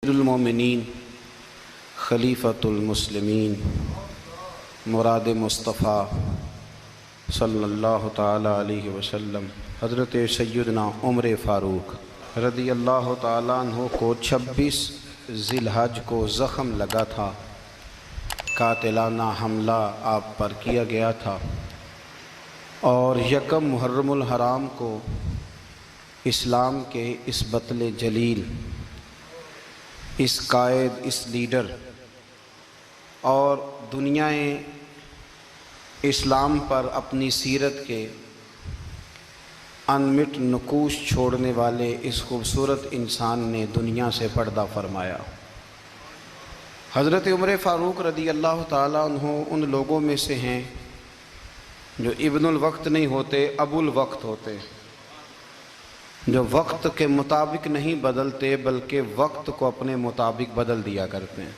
المومنین خلیفۃ المسلمین مراد مصطفیٰ صلی اللہ تعالی علیہ وسلم حضرت سیدنا عمر فاروق رضی اللہ تعالیٰ عنہ کو 26 ذی الحج کو زخم لگا تھا، قاتلانہ حملہ آپ پر کیا گیا تھا، اور یکم محرم الحرام کو اسلام کے اس بطل جلیل، اس قائد، اس لیڈر اور دنیا اسلام پر اپنی سیرت کے انمٹ نقوش چھوڑنے والے اس خوبصورت انسان نے دنیا سے پردہ فرمایا۔ حضرت عمر فاروق رضی اللہ تعالیٰ عنہ ان لوگوں میں سے ہیں جو ابن الوقت نہیں ہوتے، ابو الوقت ہوتے، جو وقت کے مطابق نہیں بدلتے بلکہ وقت کو اپنے مطابق بدل دیا کرتے ہیں۔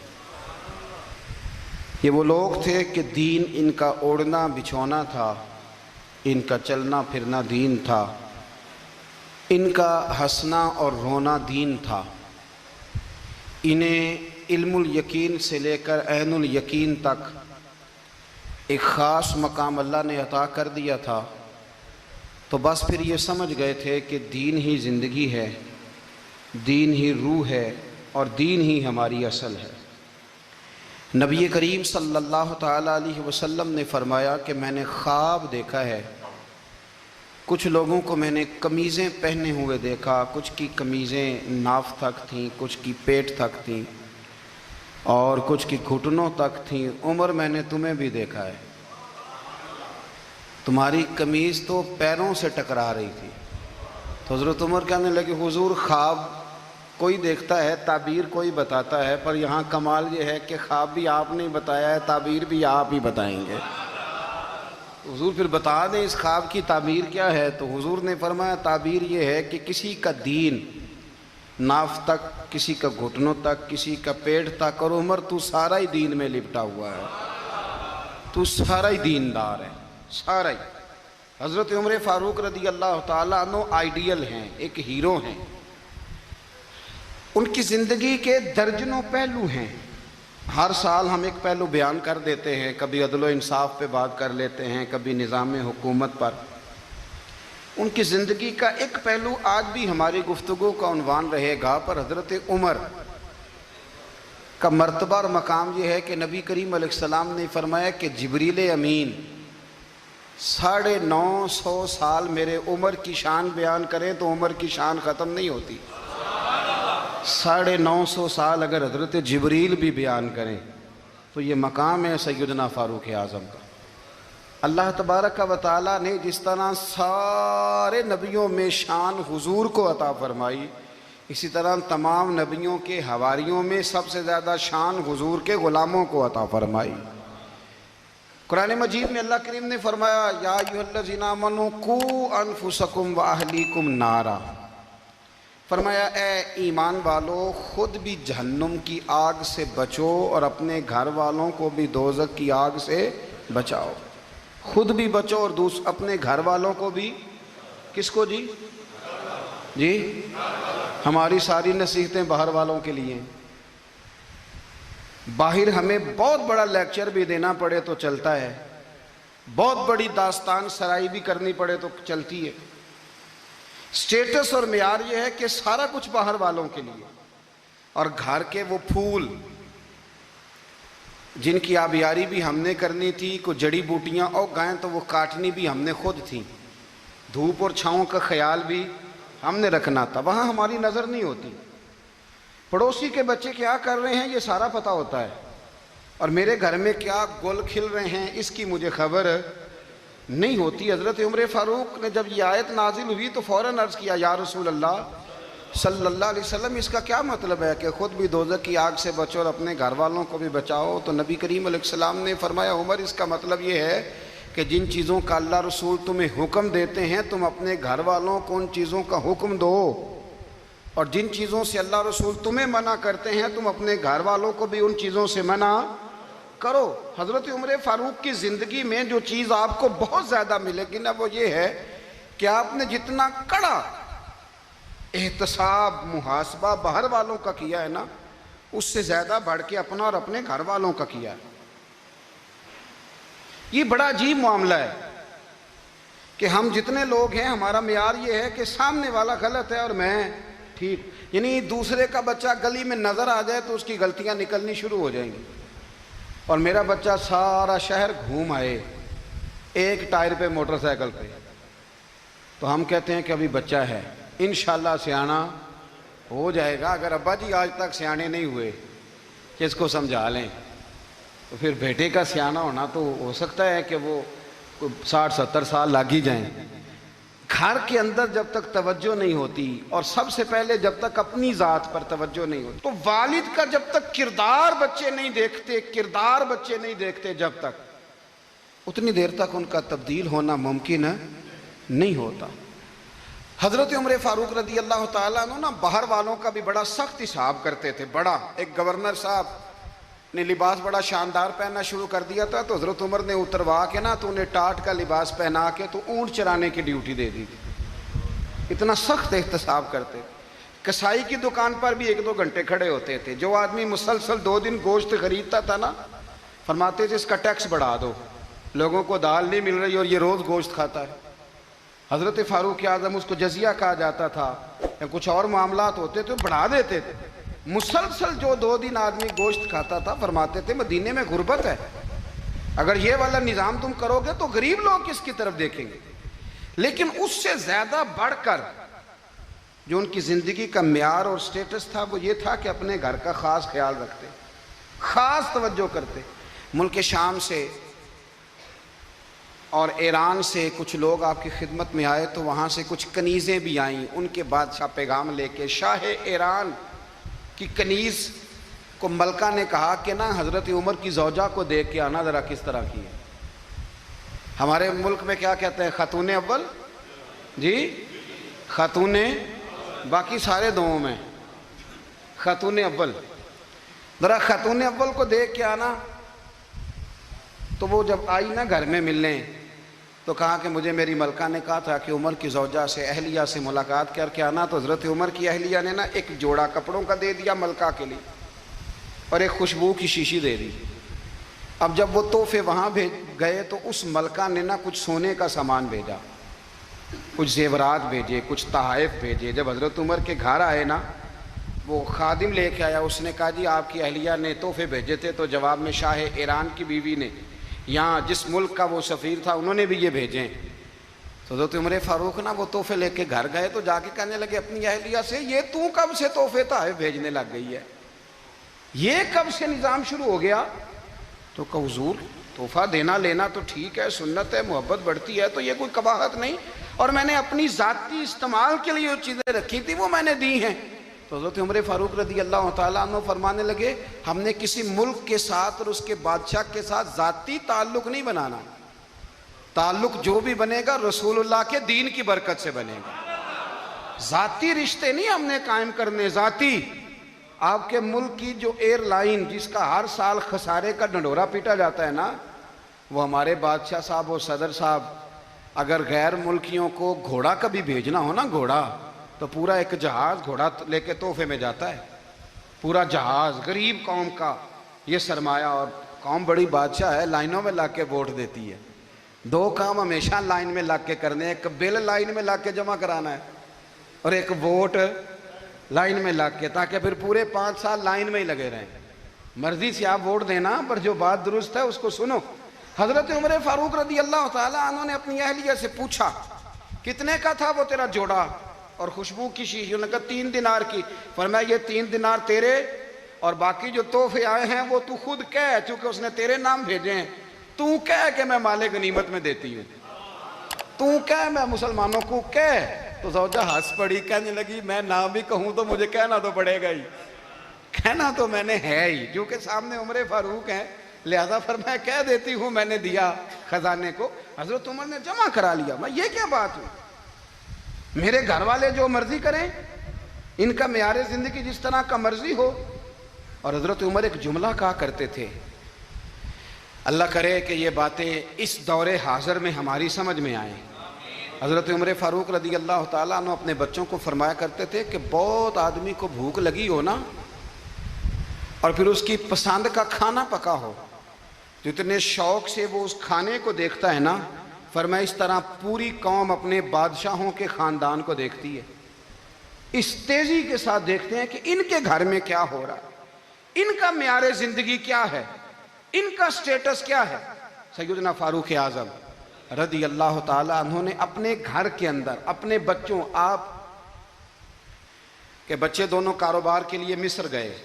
یہ وہ لوگ تھے کہ دین ان کا اوڑھنا بچھونا تھا، ان کا چلنا پھرنا دین تھا، ان کا ہنسنا اور رونا دین تھا۔ انہیں علم الیقین سے لے کر عین الیقین تک ایک خاص مقام اللہ نے عطا کر دیا تھا، تو بس پھر یہ سمجھ گئے تھے کہ دین ہی زندگی ہے، دین ہی روح ہے، اور دین ہی ہماری اصل ہے۔ نبی کریم صلی اللہ تعالیٰ علیہ وسلم نے فرمایا کہ میں نے خواب دیکھا ہے، کچھ لوگوں کو میں نے قمیضیں پہنے ہوئے دیکھا، کچھ کی قمیضیں ناف تک تھیں، کچھ کی پیٹ تک تھیں، اور کچھ کی گھٹنوں تک تھیں۔ عمر میں نے تمہیں بھی دیکھا ہے، تمہاری قمیض تو پیروں سے ٹکرا رہی تھی۔ تو حضرت عمر کہنے لگے حضور خواب کوئی دیکھتا ہے، تعبیر کوئی بتاتا ہے، پر یہاں کمال یہ ہے کہ خواب بھی آپ نے بتایا ہے، تعبیر بھی آپ ہی بتائیں گے۔ حضور پھر بتا دیں اس خواب کی تعبیر کیا ہے؟ تو حضور نے فرمایا تعبیر یہ ہے کہ کسی کا دین ناف تک، کسی کا گھٹنوں تک، کسی کا پیٹ تک، اور عمر تو سارا ہی دین میں لپٹا ہوا ہے، تو سارا ہی دیندار ہے، سارا ہی۔ حضرت عمر فاروق رضی اللہ تعالیٰ عنہ آئیڈیل ہیں، ایک ہیرو ہیں۔ ان کی زندگی کے درجنوں پہلو ہیں، ہر سال ہم ایک پہلو بیان کر دیتے ہیں، کبھی عدل و انصاف پہ بات کر لیتے ہیں، کبھی نظام حکومت پر۔ ان کی زندگی کا ایک پہلو آج بھی ہماری گفتگو کا عنوان رہے گا، پر حضرت عمر کا مرتبہ اور مقام یہ ہے کہ نبی کریم علیہ السلام نے فرمایا کہ جبریل امین 950 سال میرے عمر کی شان بیان کریں تو عمر کی شان ختم نہیں ہوتی۔ 950 سال اگر حضرت جبریل بھی بیان کریں تو یہ مقام ہے سیدنا فاروق اعظم کا۔ اللہ تبارک و تعالیٰ نے جس طرح سارے نبیوں میں شان حضور کو عطا فرمائی، اسی طرح تمام نبیوں کے حواریوں میں سب سے زیادہ شان حضور کے غلاموں کو عطا فرمائی۔ قرآن مجید میں اللہ کریم نے فرمایا یا ایھا الذین آمنوا قوا انفسکم واہلیکم نارا، فرمایا اے ایمان والو خود بھی جہنم کی آگ سے بچو اور اپنے گھر والوں کو بھی دوزخ کی آگ سے بچاؤ۔ خود بھی بچو اور اپنے گھر والوں کو بھی، کس کو جی؟ جی ہماری ساری نصیحتیں باہر والوں کے لیے۔ باہر ہمیں بہت بڑا لیکچر بھی دینا پڑے تو چلتا ہے، بہت بڑی داستان سرائی بھی کرنی پڑے تو چلتی ہے۔ سٹیٹس اور معیار یہ ہے کہ سارا کچھ باہر والوں کے لیے، اور گھر کے وہ پھول جن کی آبیاری بھی ہم نے کرنی تھی، کوئی جڑی بوٹیاں اور گائیں تو وہ کاٹنی بھی ہم نے خود تھیں، دھوپ اور چھاؤں کا خیال بھی ہم نے رکھنا تھا، وہاں ہماری نظر نہیں ہوتی۔ پڑوسی کے بچے کیا کر رہے ہیں یہ سارا پتہ ہوتا ہے، اور میرے گھر میں کیا گل کھل رہے ہیں اس کی مجھے خبر نہیں ہوتی۔ حضرت عمر فاروق نے جب یہ آیت نازل ہوئی تو فوراً عرض کیا یا رسول اللہ صلی اللہ علیہ وسلم اس کا کیا مطلب ہے کہ خود بھی دوزخ کی آگ سے بچو اور اپنے گھر والوں کو بھی بچاؤ؟ تو نبی کریم علیہ السلام نے فرمایا عمر اس کا مطلب یہ ہے کہ جن چیزوں کا اللہ رسول تمہیں حکم دیتے ہیں تم اپنے گھر والوں کو ان چیزوں کا حکم دو، اور جن چیزوں سے اللہ رسول تمہیں منع کرتے ہیں تم اپنے گھر والوں کو بھی ان چیزوں سے منع کرو۔ حضرت عمر فاروق کی زندگی میں جو چیز آپ کو بہت زیادہ ملے گی نا، وہ یہ ہے کہ آپ نے جتنا کڑا احتساب محاسبہ باہر والوں کا کیا ہے نا، اس سے زیادہ بڑھ کے اپنا اور اپنے گھر والوں کا کیا. یہ بڑا عجیب معاملہ ہے کہ ہم جتنے لوگ ہیں ہمارا معیار یہ ہے کہ سامنے والا غلط ہے اور میں ٹھیک. یعنی دوسرے کا بچہ گلی میں نظر آ جائے تو اس کی غلطیاں نکلنی شروع ہو جائیں گی. اور میرا بچہ سارا شہر گھوم آئے ایک ٹائر پہ موٹر سائیکل پہ, تو ہم کہتے ہیں کہ ابھی بچہ ہے, انشاءاللہ سیانا ہو جائے گا. اگر ابا جی آج تک سیانے نہیں ہوئے کہ اس کو سمجھا لیں, تو پھر بیٹے کا سیانا ہونا تو ہو سکتا ہے کہ وہ 60-70 سال لگ ہی جائیں. گھر کے اندر جب تک توجہ نہیں ہوتی, اور سب سے پہلے جب تک اپنی ذات پر توجہ نہیں ہوتی, تو والد کا جب تک کردار بچے نہیں دیکھتے جب تک, اتنی دیر تک ان کا تبدیل ہونا ممکن نہیں ہوتا. حضرت عمر فاروق رضی اللہ تعالیٰ عنہ نا باہر والوں کا بھی بڑا سخت حساب کرتے تھے. بڑا ایک گورنر صاحب نے لباس بڑا شاندار پہننا شروع کر دیا تھا, تو حضرت عمر نے اتروا کے نا تو انہیں ٹاٹ کا لباس پہنا کے تو اونٹ چرانے کی ڈیوٹی دے دی تھی. اتنا سخت احتساب کرتے. کسائی کی دکان پر بھی 1-2 گھنٹے کھڑے ہوتے تھے. جو آدمی مسلسل 2 دن گوشت خریدتا تھا نا, فرماتے تھے اس کا ٹیکس بڑھا دو, لوگوں کو دال نہیں مل رہی اور یہ روز گوشت کھاتا ہے. حضرت فاروق اعظم اس کو جزیہ کہا جاتا تھا, یا کچھ اور معاملات ہوتے تو بڑھا دیتے تھے. مسلسل جو 2 دن آدمی گوشت کھاتا تھا, فرماتے تھے مدینے میں غربت ہے, اگر یہ والا نظام تم کرو گے تو غریب لوگ کس کی طرف دیکھیں گے. لیکن اس سے زیادہ بڑھ کر جو ان کی زندگی کا معیار اور سٹیٹس تھا وہ یہ تھا کہ اپنے گھر کا خاص خیال رکھتے, خاص توجہ کرتے. ملک شام سے اور ایران سے کچھ لوگ آپ کی خدمت میں آئے, تو وہاں سے کچھ کنیزیں بھی آئیں. ان کے بادشاہ پیغام لے کے, شاہ ایران کی کنیز کو ملکہ نے کہا کہ نا حضرت عمر کی زوجہ کو دیکھ کے آنا ذرا کس طرح کی ہے. ہمارے ملک میں کیا کہتے ہیں, خاتون اول جی, خاتون, باقی سارے دوؤں میں خاتون اول, ذرا خاتون اول کو دیکھ کے آنا. تو وہ جب آئی نا گھر میں ملنے, تو کہا کہ مجھے میری ملکہ نے کہا تھا کہ عمر کی زوجہ سے, اہلیہ سے ملاقات کر کے آنا. تو حضرت عمر کی اہلیہ نے نا ایک جوڑا کپڑوں کا دے دیا ملکہ کے لیے, اور ایک خوشبو کی شیشی دے دی. اب جب وہ تحفے وہاں بھیج گئے تو اس ملکہ نے نا کچھ سونے کا سامان بھیجا, کچھ زیورات بھیجے, کچھ تحائف بھیجے. جب حضرت عمر کے گھر آئے نا, وہ خادم لے کے آیا, اس نے کہا جی آپ کی اہلیہ نے تحفے بھیجے تھے. تو جواب میں شاہ ایران کی بیوی نے, یہاں جس ملک کا وہ سفیر تھا, انہوں نے بھی یہ بھیجے. تو حضرت عمر فاروق نا وہ تحفے لے کے گھر گئے, تو جا کے کہنے لگے اپنی اہلیہ سے, یہ تو کب سے تحفے تحائف بھیجنے لگ گئی ہے, یہ کب سے نظام شروع ہو گیا؟ تو کہ حضور تحفہ دینا لینا تو ٹھیک ہے, سنت ہے, محبت بڑھتی ہے, تو یہ کوئی قباحت نہیں, اور میں نے اپنی ذاتی استعمال کے لیے جو چیزیں رکھی تھی وہ میں نے دی ہیں. تو حضرت عمر فاروق رضی اللہ تعالیٰ عنہ فرمانے لگے, ہم نے کسی ملک کے ساتھ اور اس کے بادشاہ کے ساتھ ذاتی تعلق نہیں بنانا, تعلق جو بھی بنے گا رسول اللہ کے دین کی برکت سے بنے گا. ذاتی رشتے نہیں ہم نے قائم کرنے, ذاتی. آپ کے ملک کی جو ایئر لائن جس کا ہر سال خسارے کا ڈنڈورا پیٹا جاتا ہے نا, وہ ہمارے بادشاہ صاحب اور صدر صاحب اگر غیر ملکیوں کو گھوڑا کبھی بھیجنا ہو نا, گھوڑا, تو پورا ایک جہاز گھوڑا لے کے تحفے میں جاتا ہے, پورا جہاز غریب قوم کا یہ سرمایہ. اور قوم بڑی بادشاہ ہے, لائنوں میں لگ کے ووٹ دیتی ہے. 2 کام ہمیشہ لائن میں لگ کے کرنے, ایک بل لائن میں لگ کے جمع کرانا ہے, اور ایک ووٹ لائن میں لگ کے, تاکہ پھر پورے 5 سال لائن میں ہی لگے رہیں. مرضی سے آپ ووٹ دینا, پر جو بات درست ہے اس کو سنو. حضرت عمر فاروق رضی اللہ تعالیٰ عنہ نے اپنی اہلیہ سے پوچھا کتنے کا تھا وہ تیرا جوڑا اور خوشبو کی شیشی؟ انہوں نے کہا 3 دینار کی. فرمایا یہ 3 دینار تیرے, اور باقی جو تحفے آئے ہیں وہ تو خود کہہ, چونکہ اس نے تیرے نام بھیجے ہیں, تو کہہ کہ میں مال غنیمت میں دیتی ہوں, تو کہہ میں مسلمانوں کو کہہ. تو زوجہ ہنس پڑی, کہنے لگی میں نہ بھی کہوں تو مجھے کہنا تو پڑے گا ہی, کہنا تو میں نے ہے ہی, کیونکہ سامنے عمر فاروق ہیں, لہذا فرمایا کہہ دیتی ہوں میں نے دیا خزانے کو. حضرت عمر نے جمع کرا لیا. میں یہ کیا بات ہوئی, میرے گھر والے جو مرضی کریں, ان کا معیار زندگی جس طرح کا مرضی ہو. اور حضرت عمر ایک جملہ کہا کرتے تھے, اللہ کرے کہ یہ باتیں اس دور حاضر میں ہماری سمجھ میں آئیں. حضرت عمر فاروق رضی اللہ تعالیٰ عنہ اپنے بچوں کو فرمایا کرتے تھے کہ بہت آدمی کو بھوک لگی ہو نا, اور پھر اس کی پسند کا کھانا پکا ہو، جتنے شوق سے وہ اس کھانے کو دیکھتا ہے نا، فرمایا اس طرح پوری قوم اپنے بادشاہوں کے خاندان کو دیکھتی ہے، اس تیزی کے ساتھ دیکھتے ہیں کہ ان کے گھر میں کیا ہو رہا ہے، ان کا معیار زندگی کیا ہے، ان کا سٹیٹس کیا ہے۔ سیدنا فاروق اعظم رضی اللہ تعالی عنہ نے اپنے گھر کے اندر اپنے بچوں، آپ کے بچے دونوں کاروبار کے لیے مصر گئے،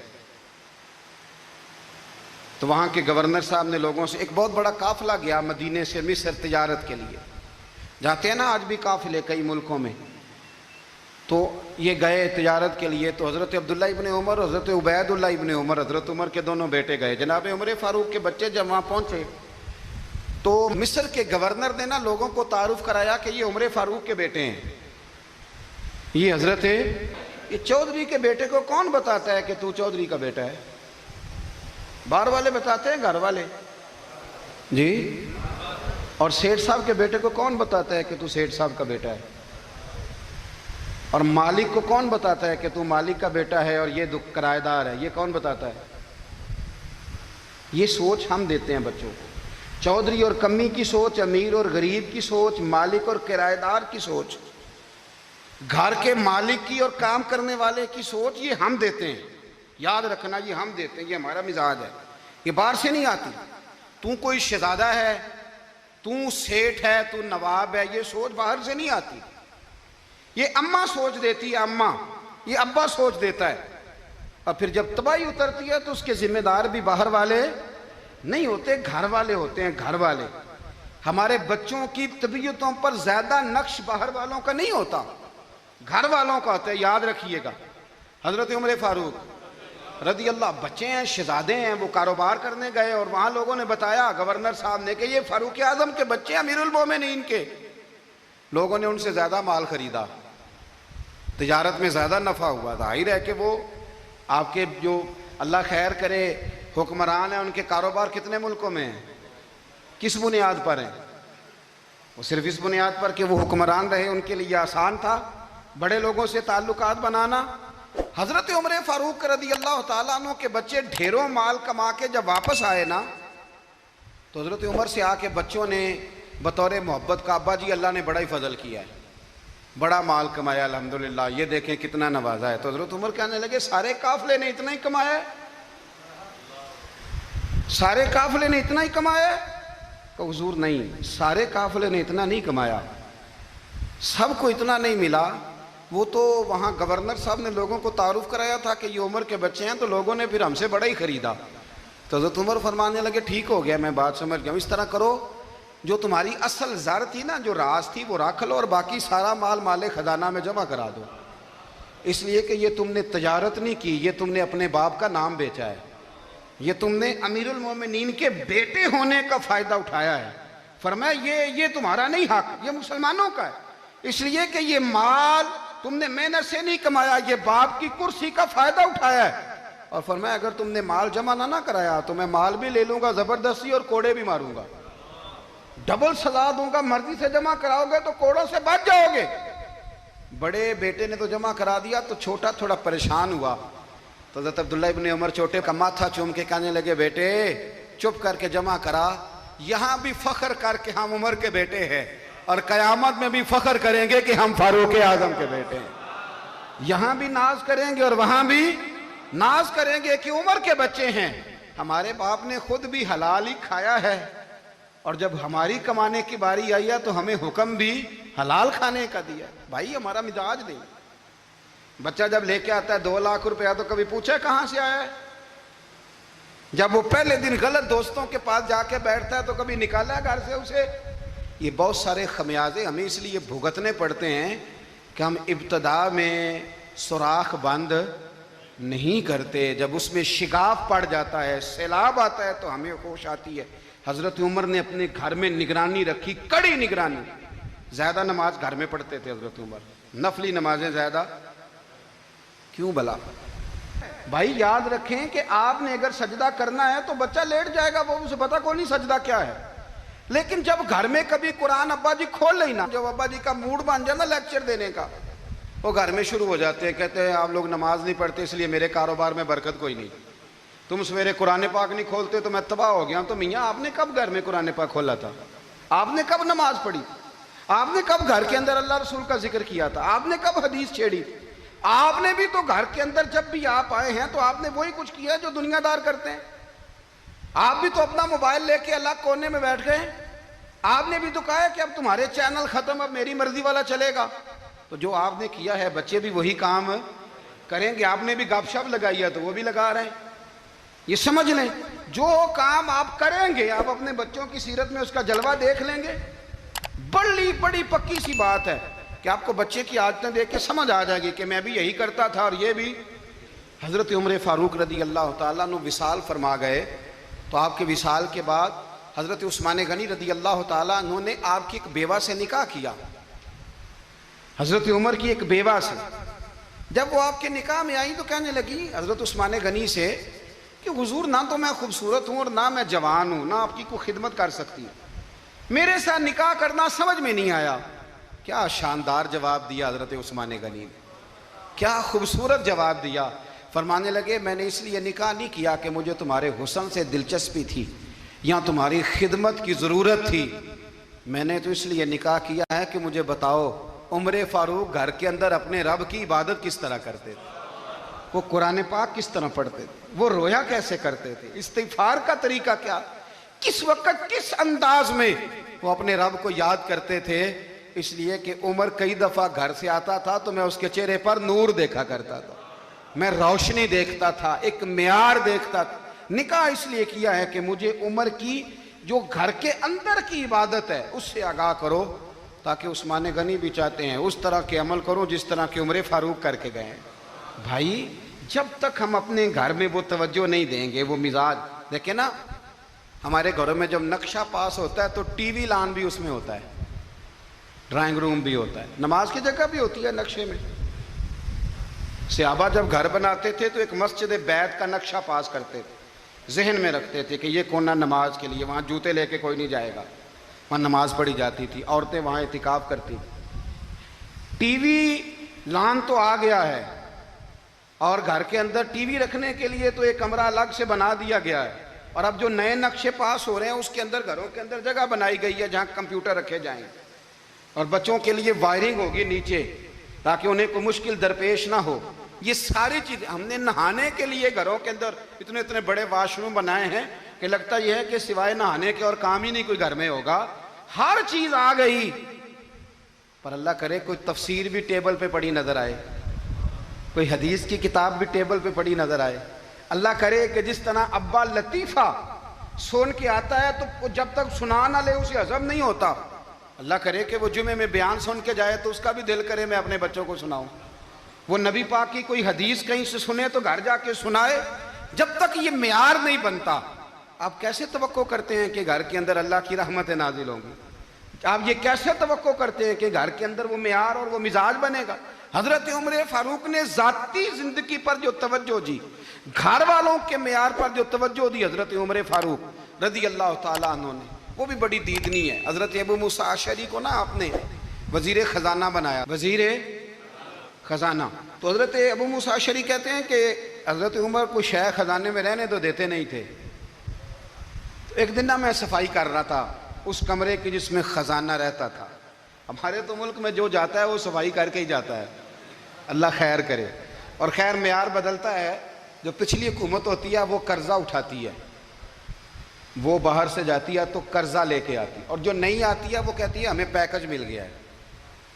تو وہاں کے گورنر صاحب نے لوگوں سے، ایک بہت بڑا قافلہ گیا مدینے سے مصر تجارت کے لیے، جاتے ہیں نا آج بھی قافلے کئی ملکوں میں، تو یہ گئے تجارت کے لیے، تو حضرت عبداللہ ابن عمر، حضرت عبید اللہ ابن عمر، حضرت عمر کے دونوں بیٹے گئے، جناب عمر فاروق کے بچے جب وہاں پہنچے تو مصر کے گورنر نے نا لوگوں کو تعارف کرایا کہ یہ عمر فاروق کے بیٹے ہیں، یہ حضرت یہ چودھری کے بیٹے کو کون بتاتا ہے کہ تو چودھری کا بیٹا ہے؟ باہر والے بتاتے ہیں، گھر والے جی؟ اور سیٹھ صاحب کے بیٹے کو کون بتاتا ہے کہ تو سیٹھ صاحب کا بیٹا ہے؟ اور مالک کو کون بتاتا ہے کہ تو مالک کا بیٹا ہے اور یہ کرایہ دار ہے؟ یہ کون بتاتا ہے؟ یہ سوچ ہم دیتے ہیں بچوں کو، چودھری اور کمی کی سوچ، امیر اور غریب کی سوچ، مالک اور کرایہ دار کی سوچ، گھر کے مالک کی اور کام کرنے والے کی سوچ، یہ ہم دیتے ہیں، یاد رکھنا، یہ ہم دیتے ہیں، یہ ہمارا مزاج ہے، یہ باہر سے نہیں آتی۔ تو کوئی شہزادہ ہے، تو سیٹھ ہے، تو نواب ہے، یہ سوچ باہر سے نہیں آتی، یہ اماں سوچ دیتی ہے، اماں، یہ ابا سوچ دیتا ہے، اور پھر جب تباہی اترتی ہے تو اس کے ذمہ دار بھی باہر والے نہیں ہوتے، گھر والے ہوتے ہیں، گھر والے۔ ہمارے بچوں کی طبیعتوں پر زیادہ نقش باہر والوں کا نہیں ہوتا، گھر والوں کا ہوتا ہے، یاد رکھیے گا۔ حضرت عمر فاروق رضی اللہ، بچے ہیں، شہزادے ہیں، وہ کاروبار کرنے گئے اور وہاں لوگوں نے بتایا گورنر صاحب نے کہ یہ فاروق اعظم کے بچے امیر المومنین کے، لوگوں نے ان سے زیادہ مال خریدا، تجارت میں زیادہ نفع ہوا، ظاہر ہے کہ وہ آپ کے جو اللہ خیر کرے حکمران ہیں، ان کے کاروبار کتنے ملکوں میں ہیں، کس بنیاد پر ہیں؟ وہ صرف اس بنیاد پر کہ وہ حکمران رہے، ان کے لیے آسان تھا بڑے لوگوں سے تعلقات بنانا۔ حضرت عمر فاروق رضی اللہ تعالیٰ عنہ کے بچے ڈھیروں مال کما کے جب واپس آئے نا، تو حضرت عمر سے آ کے بچوں نے بطور محبت کا، ابا جی اللہ نے بڑا ہی فضل کیا ہے، بڑا مال کمایا الحمدللہ، یہ دیکھیں کتنا نوازا ہے۔ تو حضرت عمر کہنے لگے سارے قافلے نے اتنا ہی کمایا ہے؟ سارے قافلے نے اتنا ہی کمایا ہے؟ کہ حضور نہیں، سارے قافلے نے اتنا نہیں کمایا، سب کو اتنا نہیں ملا، وہ تو وہاں گورنر صاحب نے لوگوں کو تعارف کرایا تھا کہ یہ عمر کے بچے ہیں، تو لوگوں نے پھر ہم سے بڑا ہی خریدا۔ تو حضرت عمر فرمانے لگے ٹھیک ہو گیا، میں بات سمجھ گیا، اس طرح کرو، جو تمہاری اصل زر تھی نا، جو راز تھی، وہ رکھ لو اور باقی سارا مال مال خزانہ میں جمع کرا دو، اس لیے کہ یہ تم نے تجارت نہیں کی، یہ تم نے اپنے باپ کا نام بیچا ہے، یہ تم نے امیر المومنین کے بیٹے ہونے کا فائدہ اٹھایا ہے۔ فرمایا یہ تمہارا نہیں حق، یہ مسلمانوں کا ہے، اس لیے کہ یہ مال تم نے محنت سے نہیں کمایا، یہ باپ کی کرسی کا فائدہ اٹھایا ہے۔ اور فرمایا اگر تم نے مال جمع نہ کرایا تو میں مال بھی لے لوں گا زبردستی اور کوڑے بھی ماروں گا، ڈبل سزا دوں گا، مرضی سے جمع کراؤ گے تو کوڑوں سے بچ جاؤ گے۔ بڑے بیٹے نے تو جمع کرا دیا، تو چھوٹا تھوڑا پریشان ہوا، تو حضرت عبداللہ ابن عمر چھوٹے کا ماتھا چوم کے کہنے لگے بیٹے چپ کر کے جمع کرا، یہاں بھی فخر کر کے ہم عمر کے بیٹے ہیں، اور قیامت میں بھی فخر کریں گے کہ ہم فاروق اعظم کے بیٹے ہیں، یہاں بھی ناز کریں گے اور وہاں بھی ناز کریں گے کہ عمر کے بچے ہیں۔ ہمارے باپ نے خود بھی حلال ہی کھایا ہے، اور جب ہماری کمانے کی باری آئی ہے تو ہمیں حکم بھی حلال کھانے کا دیا۔ بھائی ہمارا مزاج نہیں، بچہ جب لے کے آتا ہے 2 لاکھ روپیہ تو کبھی پوچھے کہاں سے آیا ہے؟ جب وہ پہلے دن غلط دوستوں کے پاس جا کے بیٹھتا ہے تو کبھی نکالا ہے گھر سے اسے؟ یہ بہت سارے خمیازے ہمیں اس لیے بھگتنے پڑتے ہیں کہ ہم ابتدا میں سوراخ بند نہیں کرتے، جب اس میں شگاف پڑ جاتا ہے، سیلاب آتا ہے تو ہمیں ہوش آتی ہے۔ حضرت عمر نے اپنے گھر میں نگرانی رکھی، کڑی نگرانی، زیادہ نماز گھر میں پڑھتے تھے حضرت عمر، نفلی نمازیں زیادہ کیوں بلا؟ بھائی یاد رکھیں کہ آپ نے اگر سجدہ کرنا ہے تو بچہ لیٹ جائے گا، وہ اسے پتہ کو نہیں سجدہ کیا ہے، لیکن جب گھر میں کبھی قرآن ابا جی کھول لینا، جب ابا جی کا موڈ بن جائے نا لیکچر دینے کا، وہ گھر میں شروع ہو جاتے ہیں، کہتے ہیں آپ لوگ نماز نہیں پڑھتے اس لیے میرے کاروبار میں برکت کوئی نہیں، تم سویرے قرآن پاک نہیں کھولتے تو میں تباہ ہو گیا ہوں. تو میاں آپ نے کب گھر میں قرآن پاک کھولا تھا؟ آپ نے کب نماز پڑھی؟ آپ نے کب گھر کے اندر اللہ رسول کا ذکر کیا تھا؟ آپ نے کب حدیث چھیڑی؟ آپ نے بھی تو گھر کے اندر جب بھی آپ آئے ہیں تو آپ نے وہی کچھ کیا جو دنیا دار کرتے ہیں. آپ بھی تو اپنا موبائل لے کے الگ کونے میں بیٹھ گئے. آپ نے بھی تو کہا ہے کہ اب تمہارے چینل ختم, اب میری مرضی والا چلے گا. تو جو آپ نے کیا ہے بچے بھی وہی کام کریں گے. آپ نے بھی گپ شپ لگائی ہے تو وہ بھی لگا رہے ہیں. یہ سمجھ لیں جو کام آپ کریں گے آپ اپنے بچوں کی سیرت میں اس کا جلوہ دیکھ لیں گے. بڑی پکی سی بات ہے کہ آپ کو بچے کی عادتیں دیکھ کے سمجھ آ جائے گی کہ میں بھی یہی کرتا تھا اور یہ بھی. حضرت عمر فاروق رضی اللہ تعالیٰ عنہ وصال فرما گئے تو آپ کے وصال کے بعد حضرت عثمان غنی رضی اللہ تعالیٰ عنہ نے آپ کی ایک بیوہ سے نکاح کیا. حضرت عمر کی ایک بیوہ سے جب وہ آپ کے نکاح میں آئی تو کہنے لگی حضرت عثمان غنی سے کہ حضور نہ تو میں خوبصورت ہوں اور نہ میں جوان ہوں, نہ آپ کی کوئی خدمت کر سکتی ہوں, میرے ساتھ نکاح کرنا سمجھ میں نہیں آیا. کیا شاندار جواب دیا حضرت عثمان غنی نے, کیا خوبصورت جواب دیا. فرمانے لگے میں نے اس لیے نکاح نہیں کیا کہ مجھے تمہارے حسن سے دلچسپی تھی یا تمہاری خدمت کی ضرورت تھی, میں نے تو اس لیے نکاح کیا ہے کہ مجھے بتاؤ عمر فاروق گھر کے اندر اپنے رب کی عبادت کس طرح کرتے تھے, وہ قرآن پاک کس طرح پڑھتے تھے, وہ رویا کیسے کرتے تھے, استغفار کا طریقہ کیا, کس وقت کس انداز میں وہ اپنے رب کو یاد کرتے تھے. اس لیے کہ عمر کئی دفعہ گھر سے آتا تھا تو میں اس کے چہرے پر نور دیکھا کرتا تھا, میں روشنی دیکھتا تھا, ایک معیار دیکھتا تھا. نکاح اس لیے کیا ہے کہ مجھے عمر کی جو گھر کے اندر کی عبادت ہے اس سے آگاہ کرو, تاکہ عثمان غنی بھی چاہتے ہیں اس طرح کے عمل کرو جس طرح کہ عمر فاروق کر کے گئے ہیں. بھائی جب تک ہم اپنے گھر میں وہ توجہ نہیں دیں گے, وہ مزاج دیکھیں نا, ہمارے گھروں میں جب نقشہ پاس ہوتا ہے تو ٹی وی لان بھی اس میں ہوتا ہے, ڈرائنگ روم بھی ہوتا ہے, نماز کی جگہ بھی ہوتی ہے نقشے میں. صحابہ جب گھر بناتے تھے تو ایک مسجد بیت کا نقشہ پاس کرتے تھے, ذہن میں رکھتے تھے کہ یہ کونا نماز کے لیے, وہاں جوتے لے کے کوئی نہیں جائے گا, وہاں نماز پڑھی جاتی تھی, عورتیں وہاں اعتکاف کرتی تھیں. ٹی وی لان تو آ گیا ہے اور گھر کے اندر ٹی وی رکھنے کے لیے تو ایک کمرہ الگ سے بنا دیا گیا ہے, اور اب جو نئے نقشے پاس ہو رہے ہیں اس کے اندر گھروں کے اندر جگہ بنائی گئی ہے جہاں کمپیوٹر رکھے جائیں, اور بچوں کے لیے وائرنگ ہوگی نیچے تاکہ انہیں کوئی مشکل درپیش نہ ہو. یہ ساری چیزیں ہم نے نہانے کے لیے گھروں کے اندر اتنے بڑے واش روم بنائے ہیں کہ لگتا یہ ہے کہ سوائے نہانے کے اور کام ہی نہیں کوئی گھر میں ہوگا. ہر چیز آ گئی, پر اللہ کرے کوئی تفسیر بھی ٹیبل پہ پڑی نظر آئے, کوئی حدیث کی کتاب بھی ٹیبل پہ پڑی نظر آئے. اللہ کرے کہ جس طرح ابا لطیفہ سن کے آتا ہے تو جب تک سنا نہ لے اسے ہضم نہیں ہوتا. اللہ کرے کہ وہ جمعے میں بیان سن کے جائے تو اس کا بھی دل کرے میں اپنے بچوں کو سناؤں. وہ نبی پاک کی کوئی حدیث کہیں سے سنے تو گھر جا کے سنائے. جب تک یہ معیار نہیں بنتا آپ کیسے توقع کرتے ہیں کہ گھر کے اندر اللہ کی رحمتیں نازل ہوں گی؟ آپ یہ کیسے توقع کرتے ہیں کہ گھر کے اندر وہ معیار اور وہ مزاج بنے گا؟ حضرت عمر فاروق نے ذاتی زندگی پر جو توجہ دی, گھر والوں کے معیار پر جو توجہ دی حضرت عمر فاروق رضی اللہ تعالیٰ عنہ نے, وہ بھی بڑی دیدنی ہے. حضرت ابو موسیٰ اشعری کو نا آپ نے وزیر خزانہ بنایا, وزیر خزانہ. تو حضرت ابو موسیٰ اشعری کہتے ہیں کہ حضرت عمر کو شے خزانے میں رہنے تو دیتے نہیں تھے. ایک دن نا میں صفائی کر رہا تھا اس کمرے کی جس میں خزانہ رہتا تھا. ہمارے تو ملک میں جو جاتا ہے وہ صفائی کر کے ہی جاتا ہے, اللہ خیر کرے. اور خیر معیار بدلتا ہے, جو پچھلی حکومت ہوتی ہے وہ قرضہ اٹھاتی ہے, وہ باہر سے جاتی ہے تو قرضہ لے کے آتی, اور جو نہیں آتی ہے وہ کہتی ہے ہمیں پیکج مل گیا ہے.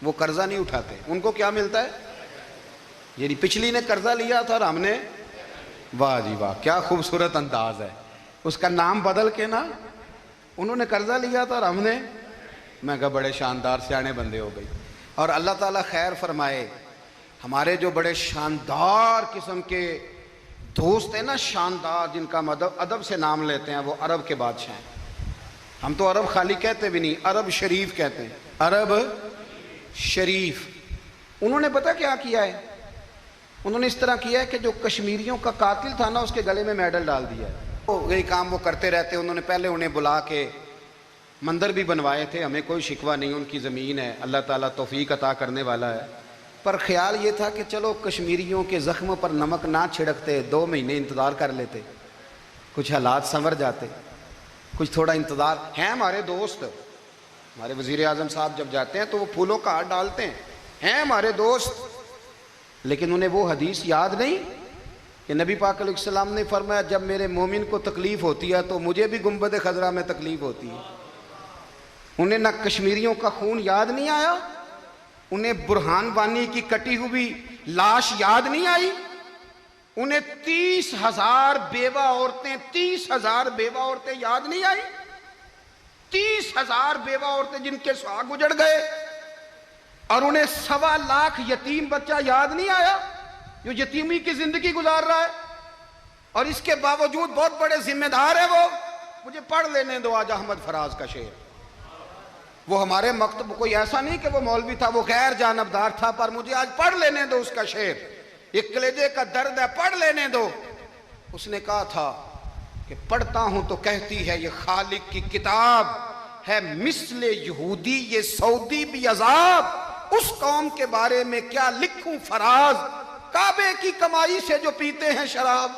وہ قرضہ نہیں اٹھاتے, ان کو کیا ملتا ہے, یعنی پچھلی نے قرضہ لیا تھا اور ہم نے, واہ جی واہ کیا خوبصورت انداز ہے, اس کا نام بدل کے نا انہوں نے قرضہ لیا تھا اور ہم نے, میں کہا بڑے شاندار سیانے بندے ہو گئی. اور اللہ تعالیٰ خیر فرمائے, ہمارے جو بڑے شاندار قسم کے دوست ہیں نا, شاندار, جن کا ادب سے نام لیتے ہیں, وہ عرب کے بادشاہ ہیں. ہم تو عرب خالی کہتے بھی نہیں, عرب شریف کہتے ہیں, عرب شریف. انہوں نے پتہ کیا کیا ہے, انہوں نے اس طرح کیا ہے کہ جو کشمیریوں کا قاتل تھا نا اس کے گلے میں میڈل ڈال دیا ہے. یہی کام وہ کرتے رہتے. انہوں نے پہلے انہیں بلا کے مندر بھی بنوائے تھے, ہمیں کوئی شکوہ نہیں, ان کی زمین ہے, اللہ تعالیٰ توفیق عطا کرنے والا ہے. پر خیال یہ تھا کہ چلو کشمیریوں کے زخم پر نمک نہ چھڑکتے, 2 مہینے انتظار کر لیتے. کچھ حالات سنور جاتے، کچھ تھوڑا انتظار ہیں۔ ہمارے دوست، ہمارے وزیر اعظم صاحب جب جاتے ہیں تو وہ پھولوں کا ہار ڈالتے ہیں ہمارے دوست، لیکن انہیں وہ حدیث یاد نہیں کہ نبی پاک علیہ السلام نے فرمایا جب میرے مومن کو تکلیف ہوتی ہے تو مجھے بھی گنبد خضرا میں تکلیف ہوتی ہے۔ انہیں نہ کشمیریوں کا خون یاد نہیں آیا، انہیں برہان وانی کی کٹی ہوئی لاش یاد نہیں آئی، انہیں 30,000 بیوہ عورتیں 30,000 بیوہ عورتیں یاد نہیں آئی، 30,000 بیوہ عورتیں جن کے سہاگ اجڑ گئے، اور انہیں 1.25 لاکھ یتیم بچہ یاد نہیں آیا جو یتیمی کی زندگی گزار رہا ہے، اور اس کے باوجود بہت بڑے ذمہ دار ہے وہ۔ مجھے پڑھ لینے دو آج احمد فراز کا شعر، وہ ہمارے مکتب کوئی ایسا نہیں کہ وہ مولوی تھا، وہ غیر جانبدار تھا، پر مجھے آج پڑھ لینے دو اس کا شعر، ایک کلیجے کا درد ہے، پڑھ لینے دو۔ اس نے کہا تھا کہ پڑھتا ہوں تو کہتی ہے یہ خالق کی کتاب ہے، مثل یہودی یہ سعودی بھی عذاب، اس قوم کے بارے میں کیا لکھوں فراز، کعبے کی کمائی سے جو پیتے ہیں شراب،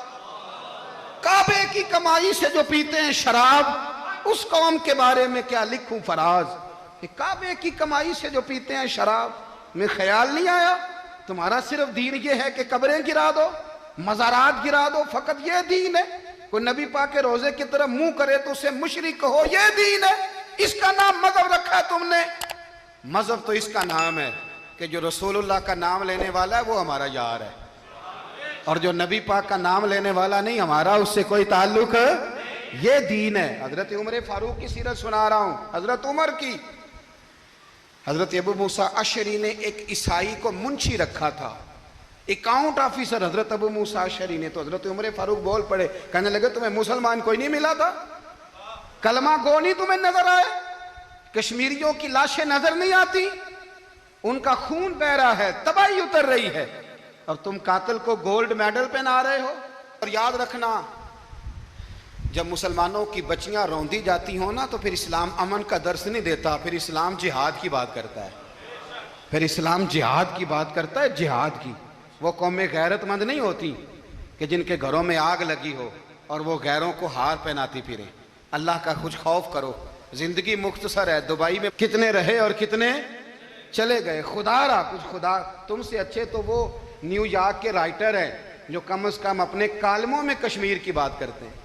کعبے کی کمائی سے جو پیتے ہیں شراب، اس قوم کے بارے میں کیا لکھوں فراز، کہ کعبے کی کمائی سے جو پیتے ہیں شراب۔ میں خیال نہیں آیا تمہارا صرف دین یہ ہے کہ قبریں گرا دو، مزارات گرا دو، فقط یہ دین ہے؟ کوئی نبی پاک کے روزے کی طرف منہ کرے تو اسے مشرک کہو، یہ دین ہے؟ اس کا نام مذہب رکھا ہے تم نے؟ مذہب تو اس کا نام ہے کہ جو رسول اللہ کا نام لینے والا ہے وہ ہمارا یار ہے، اور جو نبی پاک کا نام لینے والا نہیں، ہمارا اس سے کوئی تعلق ہے، یہ دین ہے۔ حضرت عمر فاروق کی سیرت سنا رہا ہوں، حضرت عمر کی۔ حضرت ابو موسیٰ اشعری نے ایک عیسائی کو منشی رکھا تھا، اکاؤنٹ آفیسر حضرت ابو موسیٰ اشعری نے، تو حضرت عمر فاروق بول پڑے، کہنے لگے تمہیں مسلمان کوئی نہیں ملا تھا؟ کلمہ گو نہیں تمہیں نظر آئے؟ کشمیریوں کی لاشیں نظر نہیں آتی؟ ان کا خون بہ رہا ہے، تباہی اتر رہی ہے، اور تم قاتل کو گولڈ میڈل پہنا رہے ہو؟ اور یاد رکھنا جب مسلمانوں کی بچیاں روندی جاتی ہوں نا تو پھر اسلام امن کا درس نہیں دیتا، پھر اسلام جہاد کی بات کرتا ہے، پھر اسلام جہاد کی بات کرتا ہے، جہاد کی۔ وہ قومیں غیرت مند نہیں ہوتی کہ جن کے گھروں میں آگ لگی ہو اور وہ غیروں کو ہار پہناتی پھریں۔ اللہ کا کچھ خوف کرو، زندگی مختصر ہے، دبئی میں کتنے رہے اور کتنے چلے گئے، خدا را کچھ خدا۔ تم سے اچھے تو وہ نیو یارک کے رائٹر ہیں جو کم از کم اپنے کالموں میں کشمیر کی بات کرتے ہیں،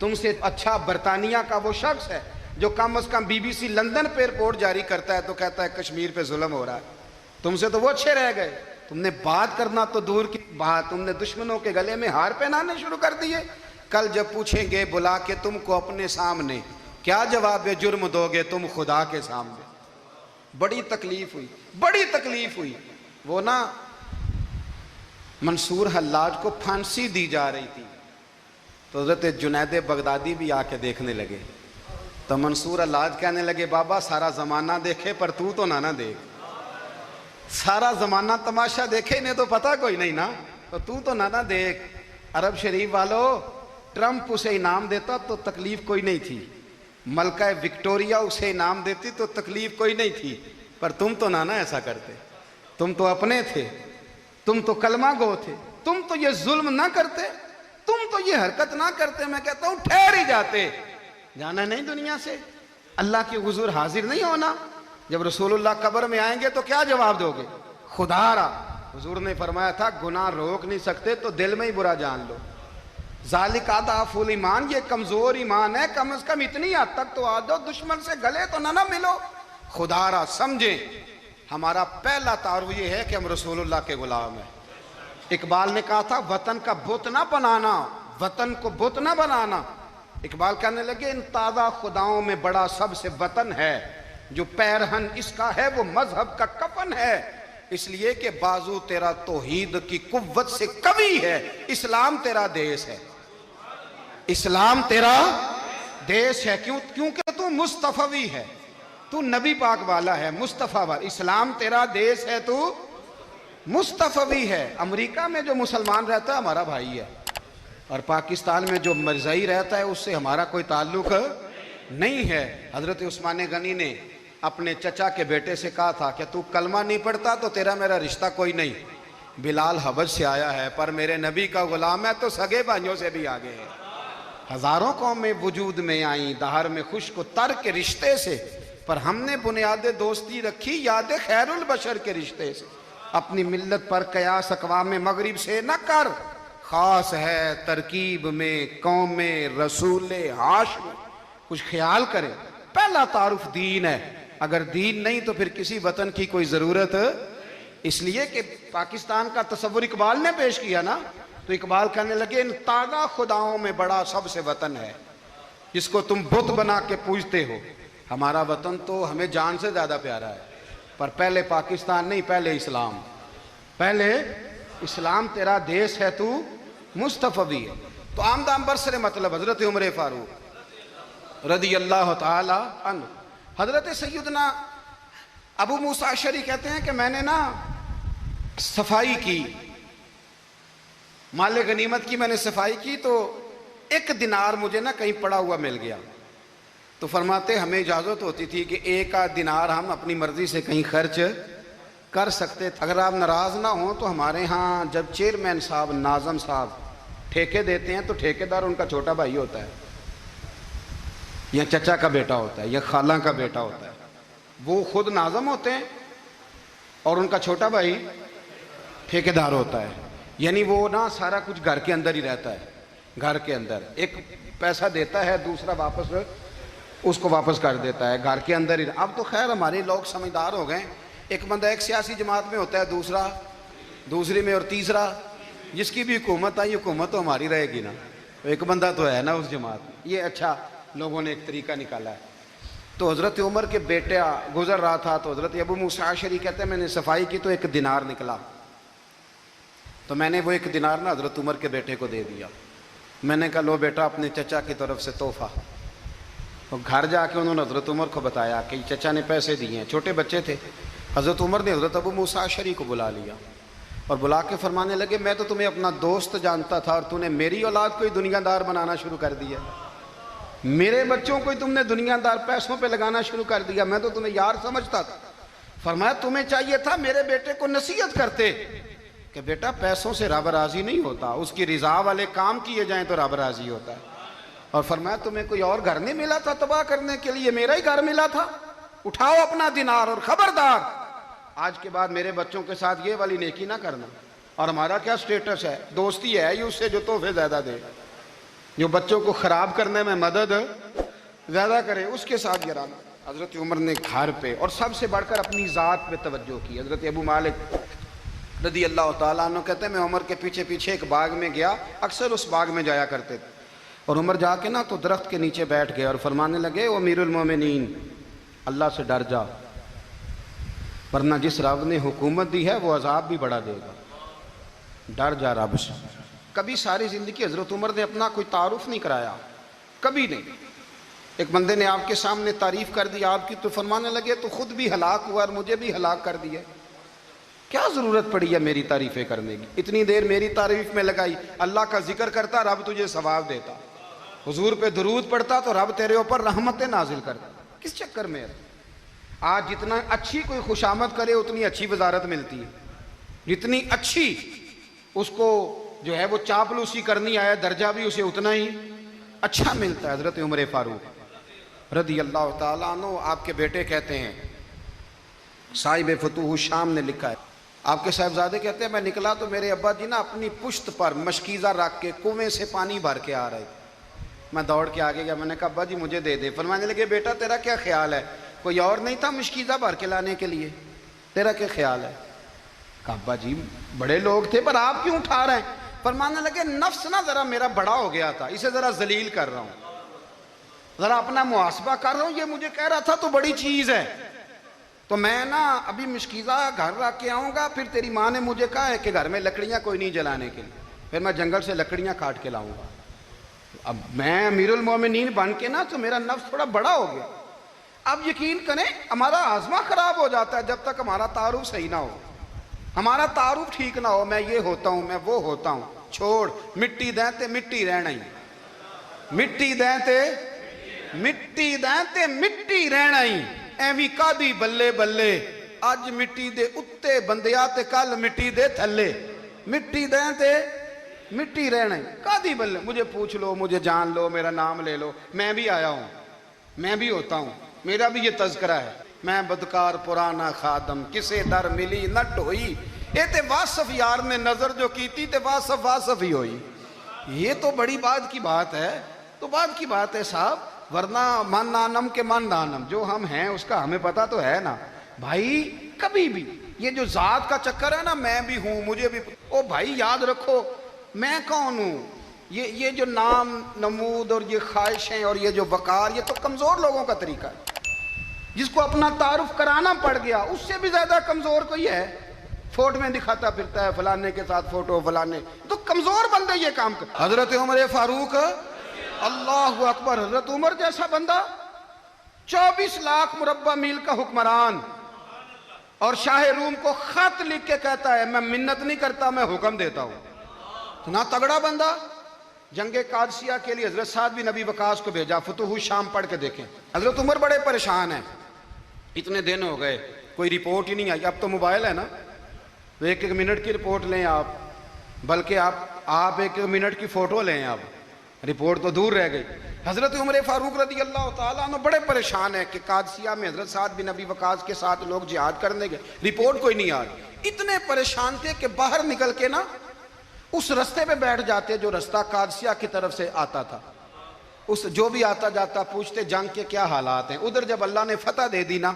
تم سے اچھا برطانیہ کا وہ شخص ہے جو کم از کم BBC لندن پہ رپورٹ جاری کرتا ہے تو کہتا ہے کشمیر پہ ظلم ہو رہا ہے، تم سے تو وہ اچھے رہ گئے۔ تم نے بات کرنا تو دور کی بات، تم نے دشمنوں کے گلے میں ہار پہنانے شروع کر دیے۔ کل جب پوچھیں گے بلا کے تم کو اپنے سامنے، کیا جواب جرم دو گے تم خدا کے سامنے؟ بڑی تکلیف ہوئی، بڑی تکلیف ہوئی۔ وہ نا منصور حلاج کو پھانسی دی جا رہی تھی تو حضرت جنید بغدادی بھی آ کے دیکھنے لگے، تو منصور حلاج کہنے لگے بابا سارا زمانہ دیکھے پر تو نہ دیکھ، سارا زمانہ تماشا دیکھے انہیں تو پتہ کوئی نہیں نا، تو نہ دیکھ۔ عرب شریف والو، ٹرمپ اسے انعام دیتا تو تکلیف کوئی نہیں تھی، ملکہ وکٹوریا اسے انعام دیتی تو تکلیف کوئی نہیں تھی، پر تم تو نہ ایسا کرتے، تم تو اپنے تھے، تم تو کلمہ گو تھے، تم تو یہ ظلم نہ کرتے، تم تو یہ حرکت نہ کرتے، میں کہتا ہوں ٹھہر ہی جاتے۔ جانا نہیں دنیا سے، اللہ کے حضور حاضر نہیں ہونا۔ جب رسول اللہ قبر میں آئیں گے تو کیا جواب دو گے؟ خدا را، حضور نے فرمایا تھا گناہ روک نہیں سکتے تو دل میں ہی برا جان لو، ذالک اضعف الایمان، یہ کمزور ایمان ہے، کم از کم اتنی حد تک تو آ جاؤ، دشمن سے گلے تو نہ ملو۔ خدا را سمجھیں، ہمارا پہلا تعارف یہ ہے کہ ہم رسول اللہ کے غلام ہیں۔ اقبال نے کہا تھا وطن کا بت نہ بنانا، وطن کو بت نہ بنانا۔ اقبال کہنے لگے ان تازہ خداؤں میں بڑا سب سے وطن ہے، جو پیرہن اس کا ہے وہ مذہب کا کفن ہے، اس لیے کہ بازو تیرا توحید کی قوت سے قوی ہے، اسلام تیرا دیس ہے، اسلام تیرا دیس ہے، کیونکہ تو مصطفی ہے، تو نبی پاک والا ہے، مصطفیٰ والا، اسلام تیرا دیس ہے، تو مصطفی ہے۔ امریکہ میں جو مسلمان رہتا ہے ہمارا بھائی ہے، اور پاکستان میں جو مرزائی رہتا ہے اس سے ہمارا کوئی تعلق نہیں ہے۔ حضرت عثمان غنی نے اپنے چچا کے بیٹے سے کہا تھا کہ تو کلمہ نہیں پڑھتا تو تیرا میرا رشتہ کوئی نہیں، بلال حبش سے آیا ہے پر میرے نبی کا غلام ہے تو سگے بھائیوں سے بھی آگے ہے۔ ہزاروں قومیں وجود میں آئیں دہر میں خوش کو تر کے رشتے سے، پر ہم نے بنیاد دوستی رکھی یاد خیر البشر کے رشتے سے۔ اپنی ملت پر قیاس اقوام مغرب سے نہ کر، خاص ہے ترکیب میں قوم رسول ہاشم۔ کچھ خیال کرے، پہلا تعارف دین ہے، اگر دین نہیں تو پھر کسی وطن کی کوئی ضرورت۔ اس لیے کہ پاکستان کا تصور اقبال نے پیش کیا نا، تو اقبال کہنے لگے ان تازہ خداؤں میں بڑا سب سے وطن ہے جس کو تم بت بنا کے پوجتے ہو۔ ہمارا وطن تو ہمیں جان سے زیادہ پیارا ہے، پر پہلے پاکستان نہیں، پہلے اسلام، پہلے اسلام تیرا دیس ہے، تو مصطفی ہے۔ تو آمدہ برسر مطلب حضرت عمر فاروق رضی اللہ تعالی عنہ۔ حضرت سیدنا ابو موسیٰ اشعری کہتے ہیں کہ میں نے نا صفائی کی، مال غنیمت کی میں نے صفائی کی، تو ایک دینار مجھے نا کہیں پڑا ہوا مل گیا، تو فرماتے ہمیں اجازت ہوتی تھی کہ ایک آدھ دینار ہم اپنی مرضی سے کہیں خرچ کر سکتے تھے۔ اگر آپ ناراض نہ ہوں تو ہمارے ہاں جب چیئرمین صاحب ناظم صاحب ٹھیکے دیتے ہیں تو ٹھیکیدار ان کا چھوٹا بھائی ہوتا ہے، یا چچا کا بیٹا ہوتا ہے، یا خالہ کا بیٹا ہوتا ہے، وہ خود ناظم ہوتے ہیں اور ان کا چھوٹا بھائی ٹھیکیدار ہوتا ہے۔ یعنی وہ نا سارا کچھ گھر کے اندر ہی رہتا ہے، گھر کے اندر ایک پیسہ دیتا ہے، دوسرا واپس اس کو واپس کر دیتا ہے، گھر کے اندر ہی۔ اب تو خیر ہمارے لوگ سمجھدار ہو گئے، ایک بندہ ایک سیاسی جماعت میں ہوتا ہے، دوسرا دوسری میں، اور تیسرا جس کی بھی حکومت آئی حکومت تو ہماری رہے گی نا، ایک بندہ تو ہے نا اس جماعت میں۔ یہ اچھا لوگوں نے ایک طریقہ نکالا ہے۔ تو حضرت عمر کے بیٹا گزر رہا تھا، تو حضرت ابو موسیٰ اشعری کہتے ہیں میں نے صفائی کی تو ایک دینار نکلا، تو میں نے وہ ایک دینار نا حضرت عمر کے بیٹے کو دے دیا۔ میں نے کہا لو بیٹا اپنے چچا کی طرف سے تحفہ۔ تو گھر جا کے انہوں نے حضرت عمر کو بتایا کہ چچا نے پیسے دیے ہیں، چھوٹے بچے تھے۔ حضرت عمر نے حضرت ابو موسیٰ اشعری کو بلا لیا اور بلا کے فرمانے لگے میں تو تمہیں اپنا دوست جانتا تھا اور تو نے میری اولاد کو ہی دنیا دار بنانا شروع کر دیا، میرے بچوں کو ہی تم نے دنیا دار پیسوں پہ لگانا شروع کر دیا، میں تو تمہیں یار سمجھتا تھا۔ فرمایا تمہیں چاہیے تھا میرے بیٹے کو نصیحت کرتے کہ بیٹا پیسوں سے رب راضی نہیں ہوتا، اس کی رضا والے کام کیے جائیں تو رب راضی ہوتا ہے۔ اور فرمایا تمہیں کوئی اور گھر نہیں ملا تھا تباہ کرنے کے لیے، میرا ہی گھر ملا تھا، اٹھاؤ اپنا دینار اور خبردار آج کے بعد میرے بچوں کے ساتھ یہ والی نیکی نہ کرنا۔ اور ہمارا کیا سٹیٹس ہے، دوستی ہے ہی اس سے جو تحفے زیادہ دے، جو بچوں کو خراب کرنے میں مدد زیادہ کرے اس کے ساتھ گرانا۔ حضرت عمر نے گھر پہ اور سب سے بڑھ کر اپنی ذات پہ توجہ کی۔ حضرت ابو مالک رضی اللہ تعالیٰ عنہ کہتے ہیں میں عمر کے پیچھے پیچھے ایک باغ میں گیا، اکثر اس باغ میں جایا کرتے تھے، اور عمر جا کے نا تو درخت کے نیچے بیٹھ گئے اور فرمانے لگے او امیر المومنین اللہ سے ڈر جا، ورنہ جس رب نے حکومت دی ہے وہ عذاب بھی بڑا دے گا، ڈر جا رب سے۔ کبھی ساری زندگی حضرت عمر نے اپنا کوئی تعارف نہیں کرایا، کبھی نہیں۔ ایک بندے نے آپ کے سامنے تعریف کر دی آپ کی تو فرمانے لگے تو خود بھی ہلاک ہوا اور مجھے بھی ہلاک کر دیا، کیا ضرورت پڑی ہے میری تعریفیں کرنے کی، اتنی دیر میری تعریف میں لگائی، اللہ کا ذکر کرتا رب تجھے ثواب دیتا، حضور پہ درود پڑھتا تو رب تیرے اوپر رحمتیں نازل کرتا، کس چکر میں ہے؟ آج جتنا اچھی کوئی خوشامد کرے اتنی اچھی وزارت ملتی ہے، جتنی اچھی اس کو جو ہے وہ چاپلوسی کرنی آیا درجہ بھی اسے اتنا ہی اچھا ملتا ہے۔ حضرت عمر فاروق رضی اللہ تعالیٰ عنہ آپ کے بیٹے کہتے ہیں، صاحب فتوح الشام نے لکھا ہے، آپ کے صاحبزادے کہتے ہیں میں نکلا تو میرے ابا جی نا اپنی پشت پر مشکیزہ رکھ کے کنویں سے پانی بھر کے آ رہے تھے، میں دوڑ کے آگے گیا، میں نے کہا ابا جی مجھے دے دے۔ فرمانے لگے بیٹا تیرا کیا خیال ہے، کوئی اور نہیں تھا مشکیزہ بھر کے لانے کے لیے، تیرا کیا خیال ہے؟ کہا ابا جی بڑے لوگ تھے پر آپ کیوں اٹھا رہے ہیں؟ فرمانے لگے نفس نا ذرا میرا بڑا ہو گیا تھا، اسے ذرا ذلیل کر رہا ہوں، ذرا اپنا محاسبہ کر رہا ہوں، یہ مجھے کہہ رہا تھا تو بڑی چیز ہے، تو میں نا ابھی مشکیزہ گھر رکھ کے آؤں گا، پھر تیری ماں نے مجھے کہا ہے کہ گھر میں لکڑیاں کوئی نہیں جلانے کے لیے، پھر میں جنگل سے لکڑیاں کاٹ کے لاؤں گا۔ اب میں امیر المومنین بن کے نا تو میرا نفس تھوڑا بڑا ہو گیا۔ اب یقین کریں ہمارا ہاضمہ خراب ہو جاتا ہے جب تک ہمارا تعارف صحیح نہ ہو، ہمارا تعارف ٹھیک نہ ہو، میں یہ ہوتا ہوں میں وہ ہوتا ہوں، چھوڑ مٹی دیں تے مٹی رہنا ہی، مٹی دیں تے مٹی دیں تے مٹی رہنا ہی، ایویں کادی بلے بلے اج مٹی دے اتے بندیا تے کل مٹی دے تھلے، مٹی دیں تے مٹی رہنے کادی بلے، مجھے پوچھ لو، مجھے جان لو، میرا نام لے لو، میں بھی آیا ہوں، میں بھی ہوتا ہوں، میرا بھی یہ تذکرہ ہے، میں بدکار پرانا خادم، کسے در ملی نہ ڈھوئی، اے تے واصف یار نے نظر جو کی تھی تے واصف واصف ہی ہوئی۔ یہ تو بڑی بات کی بات ہے، تو بات کی بات ہے صاحب، ورنہ من نانم کے من نانم، جو ہم ہیں اس کا ہمیں پتا تو ہے نا بھائی۔ کبھی بھی یہ جو ذات کا چکر ہے نا، میں بھی ہوں، مجھے بھی، او بھائی یاد رکھو میں کون ہوں۔ یہ جو نام نمود اور یہ خواہشیں اور یہ جو وقار، یہ تو کمزور لوگوں کا طریقہ ہے۔ جس کو اپنا تعارف کرانا پڑ گیا، اس سے بھی زیادہ کمزور کوئی ہے؟ فوٹو میں دکھاتا پھرتا ہے فلانے کے ساتھ فوٹو، فلانے تو کمزور بندے یہ کام کر۔ حضرت عمر فاروق، اللہ اکبر، حضرت عمر جیسا بندہ 24 لاکھ مربع میل کا حکمران، اور شاہ روم کو خط لکھ کے کہتا ہے میں منت نہیں کرتا، میں حکم دیتا ہوں۔ اتنا تگڑا بندہ۔ جنگ قادسیہ کے لیے حضرت سعد بن ابی وقاص کو بھیجا، فتوح الشام پڑھ کے دیکھیں۔ حضرت عمر بڑے پریشان ہیں، اتنے دن ہو گئے کوئی رپورٹ ہی نہیں آئی۔ اب تو موبائل ہے نا، ایک ایک منٹ کی رپورٹ لیں آپ، بلکہ آپ ایک ایک منٹ کی فوٹو لیں، آپ رپورٹ تو دور رہ گئی۔ حضرت عمر فاروق رضی اللہ تعالیٰ عنہ بڑے پریشان ہیں کہ قادسیہ میں حضرت سعد بن ابی وقاص کے ساتھ لوگ جہاد کرنے گئے، رپورٹ کوئی نہیں آ رہی۔ اتنے پریشان تھے کہ باہر نکل کے نا اس رستے پہ بیٹھ جاتے جو رستہ قادسیہ کی طرف سے آتا تھا، اس جو بھی آتا جاتا پوچھتے جنگ کے کیا حالات ہیں۔ ادھر جب اللہ نے فتح دے دی نا،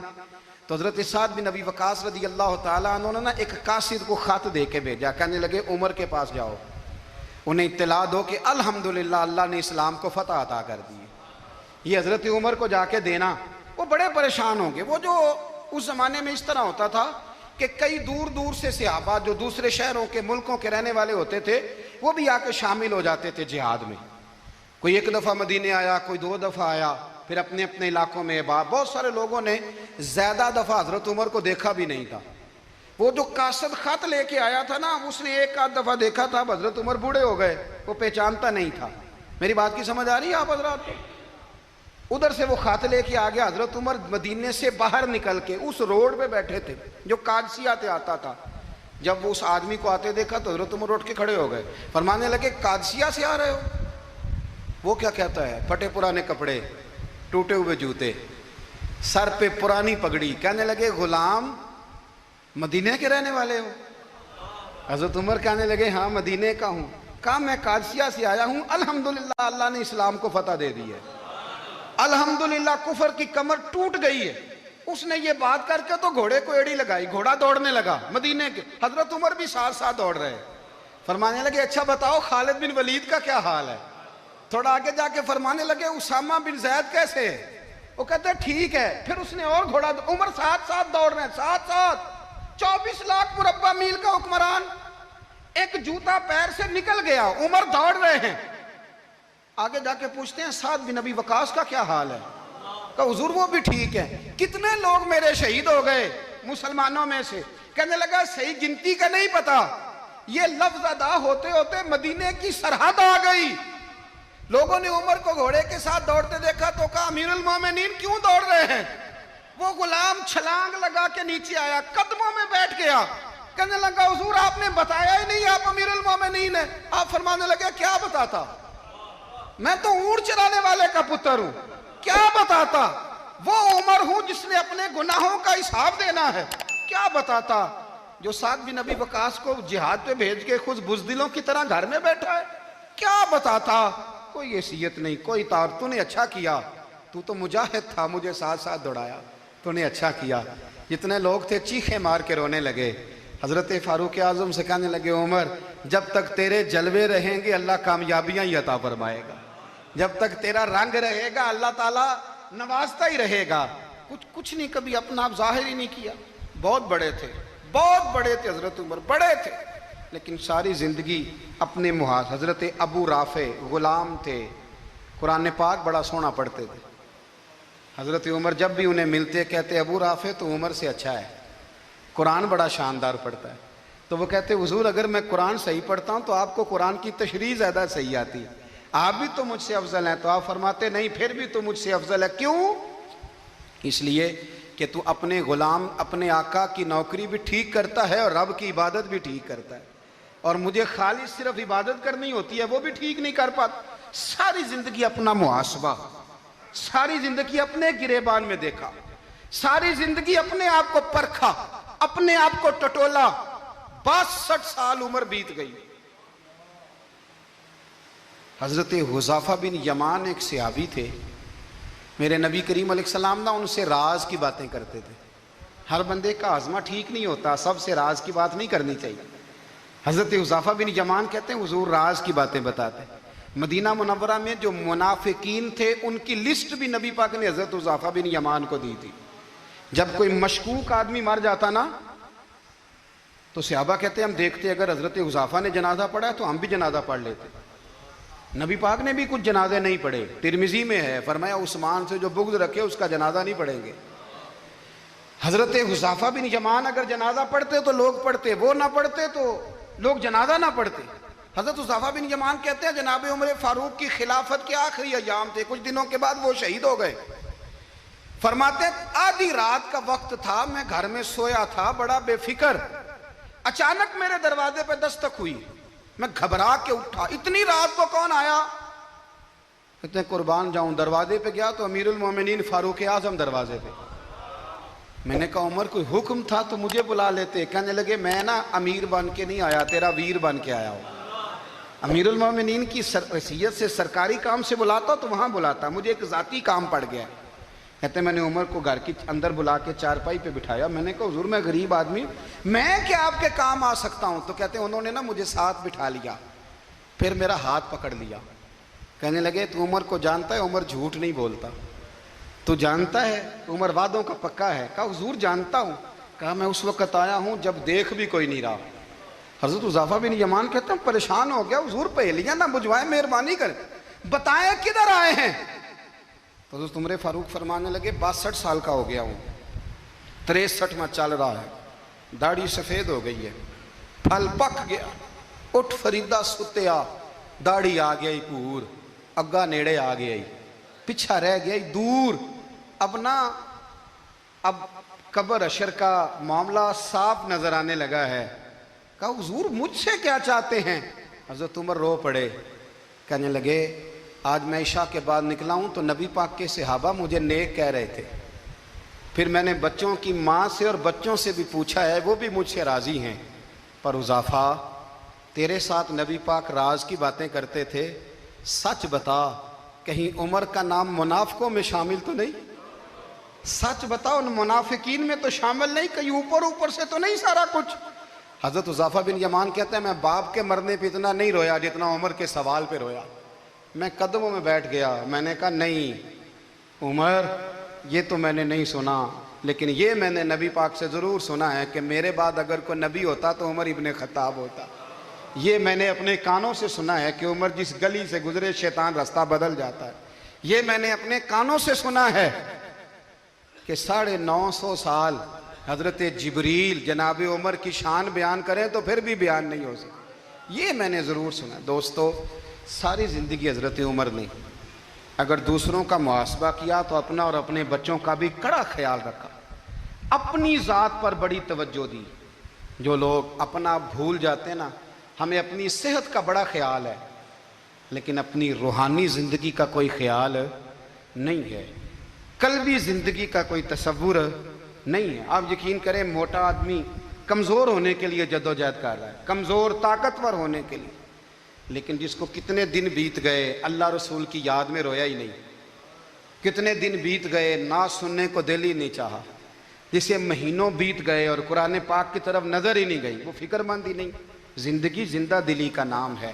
تو حضرت سعد بن ابی وقاص رضی اللہ تعالیٰ عنہ نے نا ایک قاصد کو خط دے کے بھیجا، کہنے لگے عمر کے پاس جاؤ، انہیں اطلاع دو کہ الحمدللہ اللہ نے اسلام کو فتح عطا کر دی۔ یہ حضرت عمر کو جا کے دینا، وہ بڑے پریشان ہوں گے۔ وہ جو اس زمانے میں اس طرح ہوتا تھا کہ کئی دور دور سے صحابہ جو دوسرے شہروں کے ملکوں کے رہنے والے ہوتے تھے، وہ بھی آ کے شامل ہو جاتے تھے جہاد میں۔ کوئی ایک دفعہ مدینے آیا، کوئی 2 دفعہ آیا، پھر اپنے اپنے علاقوں میں بہت سارے لوگوں نے زیادہ دفعہ حضرت عمر کو دیکھا بھی نہیں تھا۔ وہ جو قاصد خط لے کے آیا تھا نا، اس نے 1 دفعہ دیکھا تھا، حضرت عمر بوڑھے ہو گئے، وہ پہچانتا نہیں تھا۔ میری بات کی سمجھ آ رہی ہے آپ حضرات کو؟ ادھر سے وہ خط لے کے آ گیا، حضرت عمر مدینے سے باہر نکل کے اس روڈ پہ بیٹھے تھے جو قادسیہ سے آتا تھا۔ جب وہ اس آدمی کو آتے دیکھا تو حضرت عمر اٹھ کے کھڑے ہو گئے، فرمانے لگے قادسیہ سے آ رہے ہو؟ وہ کیا کہتا ہے؟ پھٹے پرانے کپڑے، ٹوٹے ہوئے جوتے، سر پہ پرانی پگڑی، کہنے لگے غلام مدینے کے رہنے والے ہو؟ حضرت عمر کہنے لگے ہاں مدینے کا ہوں۔ کہا میں قادسیہ سے آیا ہوں، الحمدللہ اللہ نے اسلام کو فتح دے دی ہے، الحمدللہ کفر کی کمر ٹوٹ گئی ہے۔ اس نے یہ بات کر کے تو گھوڑے کو ایڑی لگائی، گھوڑا دوڑنے لگا مدینے کے، حضرت عمر بھی ساتھ ساتھ دوڑ رہے، فرمانے لگے اچھا بتاؤ خالد بن ولید کا کیا حال ہے؟ تھوڑا آگے جا کے فرمانے لگے اسامہ بن زید کیسے ہے؟ وہ کہتے ہیں ٹھیک ہے۔ پھر اس نے اور گھوڑا، عمر ساتھ ساتھ دوڑ رہے ہیں، ساتھ ساتھ 24 لاکھ مربع میل کا حکمران، ایک جوتا پیر سے نکل گیا، عمر دوڑ رہے ہیں۔ آگے جا کے پوچھتے ہیں سعد بن ابی وقاص کا کیا حال ہے؟ کہا حضور وہ بھی ٹھیک ہے۔ کتنے لوگ میرے شہید ہو گئے مسلمانوں میں سے؟ کہنے لگا صحیح گنتی کا نہیں پتا، یہ لفظ ادا ہوتے ہوتے مدینے کی سرحد آ گئی۔ لوگوں نے عمر کو گھوڑے کے ساتھ دوڑتے دیکھا تو کہا امیر المومنین کیوں دوڑ رہے ہیں؟ وہ غلام چھلانگ لگا کے نیچے آیا، قدموں میں بیٹھ گیا، کہنے لگا حضور آپ نے بتایا ہی نہیں آپ امیر المومنین ہیں۔ آپ فرمانے لگے کیا بتاتا؟ میں تو اونٹ چرانے والے کا پتر ہوں، کیا بتاتا؟ وہ عمر ہوں جس نے اپنے گناہوں کا حساب دینا ہے، کیا بتاتا؟ جو سعد بن ابی وقاص کو جہاد پہ بھیج کے خود بزدلوں کی طرح گھر میں بیٹھا ہے، کیا بتاتا؟ کوئی حیثیت نہیں، کوئی تار، تو نے اچھا کیا، تو تو مجاہد تھا، مجھے ساتھ ساتھ دوڑایا، تو نے اچھا کیا۔ جتنے لوگ تھے چیخیں مار کے رونے لگے۔ حضرت فاروق اعظم سے کہنے لگے عمر جب تک تیرے جلوے رہیں گے اللہ کامیابیاں ہی عطا فرمائے گا، جب تک تیرا رنگ رہے گا اللہ تعالیٰ نوازتا ہی رہے گا۔ کچھ نہیں کبھی اپنا آپ ظاہر ہی نہیں کیا۔ بہت بڑے تھے، بہت بڑے تھے حضرت عمر، بڑے تھے، لیکن ساری زندگی اپنے محاذ۔ حضرت ابو رافع غلام تھے، قرآن پاک بڑا سونا پڑھتے تھے۔ حضرت عمر جب بھی انہیں ملتے کہتے ابو رافع تو عمر سے اچھا ہے، قرآن بڑا شاندار پڑھتا ہے۔ تو وہ کہتے حضور اگر میں قرآن صحیح پڑھتا ہوں تو آپ کو قرآن کی تشریح زیادہ صحیح آتی ہے، آپ بھی تو مجھ سے افضل ہیں۔ تو آپ فرماتے نہیں پھر بھی تو مجھ سے افضل ہے۔ کیوں؟ اس لیے کہ تو اپنے غلام اپنے آقا کی نوکری بھی ٹھیک کرتا ہے اور رب کی عبادت بھی ٹھیک کرتا ہے۔ اور مجھے خالص صرف عبادت کرنی ہوتی ہے وہ بھی ٹھیک نہیں کر پاتا. ساری زندگی اپنا محاسبہ، ساری زندگی اپنے گریبان میں دیکھا، ساری زندگی اپنے آپ کو پرکھا، اپنے آپ کو ٹٹولا. 62 سال عمر بیت گئی. حضرت حذیفہ بن یمان ایک صحابی تھے. میرے نبی کریم علیہ السلام نا ان سے راز کی باتیں کرتے تھے. ہر بندے کا ہاضمہ ٹھیک نہیں ہوتا، سب سے راز کی بات نہیں کرنی چاہیے. حضرت حذیفہ بن یمان کہتے ہیں حضور راز کی باتیں بتاتے. مدینہ منورہ میں جو منافقین تھے ان کی لسٹ بھی نبی پاک نے حضرت حذیفہ بن یمان کو دی تھی. جب کوئی مشکوک آدمی مر جاتا نا تو صحابہ کہتے ہیں ہم دیکھتے اگر حضرت حذیفہ نے جنازہ پڑھا ہے تو ہم بھی جنازہ پڑھ لیتے. نبی پاک نے بھی کچھ جنازے نہیں پڑھے. ترمذی میں ہے فرمایا عثمان سے جو بغض رکھے اس کا جنازہ نہیں پڑھیں گے. حضرت حذیفہ بن یمان اگر جنازہ پڑھتے تو لوگ پڑھتے، وہ نہ پڑھتے تو لوگ جنازہ نہ پڑھتے. حضرت حذیفہ بن یمان کہتے ہیں جناب عمر فاروق کی خلافت کے آخری ایام تھے، کچھ دنوں کے بعد وہ شہید ہو گئے. فرماتے آدھی رات کا وقت تھا، میں گھر میں سویا تھا بڑا بے فکر، اچانک میرے دروازے پہ دستک ہوئی، میں گھبرا کے اٹھا. اتنی رات کو کون آیا؟ کہتے ہیں قربان جاؤں دروازے پہ گیا تو امیر المومنین فاروق اعظم دروازے پہ. میں نے کہا عمر کوئی حکم تھا تو مجھے بلا لیتے. کہنے لگے میں نا امیر بن کے نہیں آیا، تیرا ویر بن کے آیا ہوں. امیر المومنین کی حیثیت سے سرکاری کام سے بلاتا تو وہاں بلاتا، مجھے ایک ذاتی کام پڑ گیا. کہتے ہیں میں نے عمر کو گھر کی اندر بلا کے چارپائی پہ بٹھایا. میں نے کہا حضور میں غریب آدمی، میں کیا آپ کے کام آ سکتا ہوں؟ تو کہتے ہیں انہوں نے نا مجھے ساتھ بٹھا لیا، پھر میرا ہاتھ پکڑ لیا. کہنے لگے تو عمر کو جانتا ہے؟ عمر جھوٹ نہیں بولتا. تو جانتا ہے؟ عمر وعدوں کا پکا ہے. کہا حضور جانتا ہوں. کہا میں اس وقت آیا ہوں جب دیکھ بھی کوئی نہیں رہا. حضرت حذیفہ بن یمان کہتے ہیں پریشان ہو گیا، حضور پہلیاں نہ بجھوائیں، مہربانی کریں بتائیں کدھر آئے ہیں. تو حضرت عمر فاروق فرمانے لگے 62 سال کا ہو گیا ہوں، 63 میں چل رہا ہے، داڑھی سفید ہو گئی ہے، پھل پک گیا، اٹھ فریدہ ستیا، داڑھی آ گئی پور، اگا نیڑے آ گئی، پچھا رہ گئی دور. اب قبر اشر کا معاملہ صاف نظر آنے لگا ہے. کہا حضور مجھ سے کیا چاہتے ہیں؟ حضرت عمر رو پڑے. کہنے لگے آج میں عشاء کے بعد نکلا ہوں تو نبی پاک کے صحابہ مجھے نیک کہہ رہے تھے. پھر میں نے بچوں کی ماں سے اور بچوں سے بھی پوچھا ہے، وہ بھی مجھ سے راضی ہیں. پر حذیفہ تیرے ساتھ نبی پاک راز کی باتیں کرتے تھے، سچ بتا کہیں عمر کا نام منافقوں میں شامل تو نہیں؟ سچ بتا ان منافقین میں تو شامل نہیں، کہیں اوپر سے تو نہیں سارا کچھ؟ حضرت حذیفہ بن یمان کہتے ہیں میں باپ کے مرنے پہ اتنا نہیں رویا جتنا عمر کے سوال پہ رویا. میں قدموں میں بیٹھ گیا. میں نے کہا نہیں عمر یہ تو میں نے نہیں سنا، لیکن یہ میں نے نبی پاک سے ضرور سنا ہے کہ میرے بعد اگر کوئی نبی ہوتا تو عمر ابن خطاب ہوتا. یہ میں نے اپنے کانوں سے سنا ہے کہ عمر جس گلی سے گزرے شیطان رستہ بدل جاتا ہے. یہ میں نے اپنے کانوں سے سنا ہے کہ 950 سال حضرت جبریل جناب عمر کی شان بیان کریں تو پھر بھی بیان نہیں ہو سکتا. یہ میں نے ضرور سنا. دوستو ساری زندگی حضرت عمر نے اگر دوسروں کا محاسبہ کیا تو اپنا اور اپنے بچوں کا بھی کڑا خیال رکھا. اپنی ذات پر بڑی توجہ دی. جو لوگ اپنا بھول جاتے ہیں نا، ہمیں اپنی صحت کا بڑا خیال ہے لیکن اپنی روحانی زندگی کا کوئی خیال نہیں ہے، قلبی زندگی کا کوئی تصور نہیں ہے. آپ یقین کریں موٹا آدمی کمزور ہونے کے لیے جدوجہد کر رہا ہے، کمزور طاقتور ہونے کے لیے، لیکن جس کو کتنے دن بیت گئے اللہ رسول کی یاد میں رویا ہی نہیں، کتنے دن بیت گئے نہ سننے کو دل ہی نہیں چاہا، جسے مہینوں بیت گئے اور قرآن پاک کی طرف نظر ہی نہیں گئی، وہ فکر مند ہی نہیں. زندگی زندہ دلی کا نام ہے،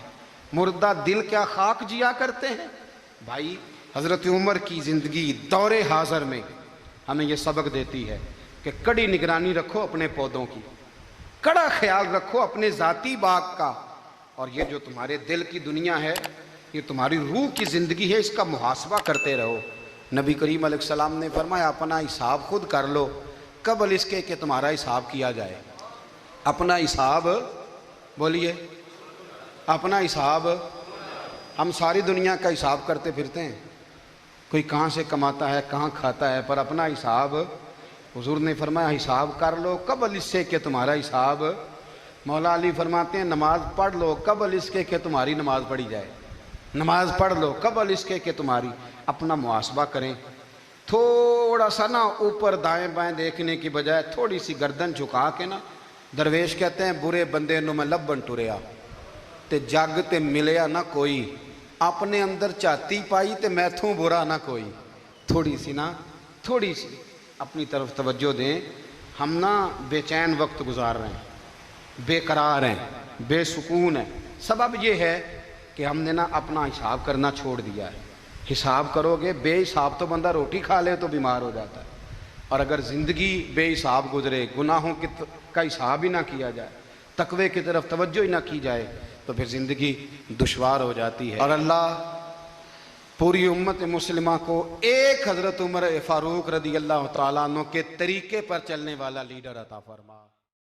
مردہ دل کیا خاک جیا کرتے ہیں. بھائی حضرت عمر کی زندگی دور حاضر میں ہمیں یہ سبق دیتی ہے کہ کڑی نگرانی رکھو اپنے پودوں کی، کڑا خیال رکھو اپنے ذاتی باغ کا، اور یہ جو تمہارے دل کی دنیا ہے یہ تمہاری روح کی زندگی ہے، اس کا محاسبہ کرتے رہو. نبی کریم علیہ السلام نے فرمایا اپنا حساب خود کر لو قبل اس کے کہ تمہارا حساب کیا جائے. اپنا حساب بولیے، اپنا حساب. ہم ساری دنیا کا حساب کرتے پھرتے ہیں، کوئی کہاں سے کماتا ہے کہاں کھاتا ہے، پر اپنا حساب حضور نے فرمایا حساب کر لو قبل اس سے کہ تمہارا حساب مولا علی فرماتے ہیں نماز پڑھ لو قبل اس کے کہ تمہاری نماز پڑھی جائے، نماز پڑھ لو قبل اس کے کہ تمہاری، اپنا محاسبہ کریں، تھوڑا سا نا اوپر دائیں بائیں دیکھنے کی بجائے تھوڑی سی گردن جھکا کے نا، درویش کہتے ہیں برے بندے نو میں لبن ٹریا تے جگ تے ملیا نہ کوئی، اپنے اندر چاتی پائی تے میتھوں برا نہ کوئی، تھوڑی سی نا، تھوڑی سی اپنی طرف توجہ دیں۔ ہم نا بے چین وقت گزار رہے ہیں، بے قرار ہیں، بے سکون ہیں، سبب یہ ہے کہ ہم نے نا اپنا حساب کرنا چھوڑ دیا ہے۔ حساب کرو گے، بے حساب تو بندہ روٹی کھا لے تو بیمار ہو جاتا ہے، اور اگر زندگی بے حساب گزرے، گناہوں کا حساب ہی نہ کیا جائے، تقوی کی طرف توجہ ہی نہ کی جائے، تو پھر زندگی دشوار ہو جاتی ہے۔ اور اللہ پوری امت مسلمہ کو ایک حضرت عمر فاروق رضی اللہ تعالیٰ عنہ کے طریقے پر چلنے والا لیڈر عطا فرما۔